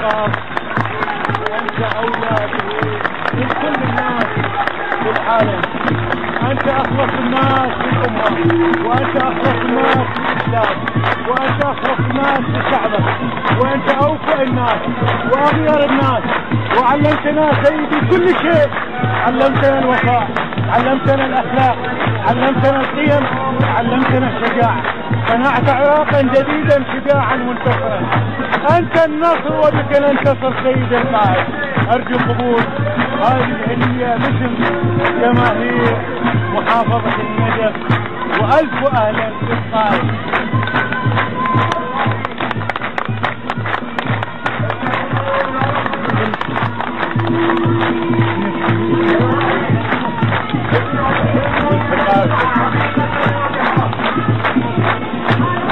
الرياض، وأنت أولى من كل الناس في العالم. أنت أخلص الناس في الأمة، وأنت أخلص الناس في الإسلام، وأنت أخلص الناس في شعبك، وأنت أوفى الناس وأغير الناس، وعلمتنا سيدي كل شيء. علمتنا الوفاء، علمتنا الأخلاق، علمتنا القيم، علمتنا الشجاعة. صنعت عراقا جديدا شجاعا منتصرا. أنت النصر وبك ننتصر سيد القائد. أرجو قبول هذه الهدية باسم جماهير محافظة النجف وألف أهلا بالقائد.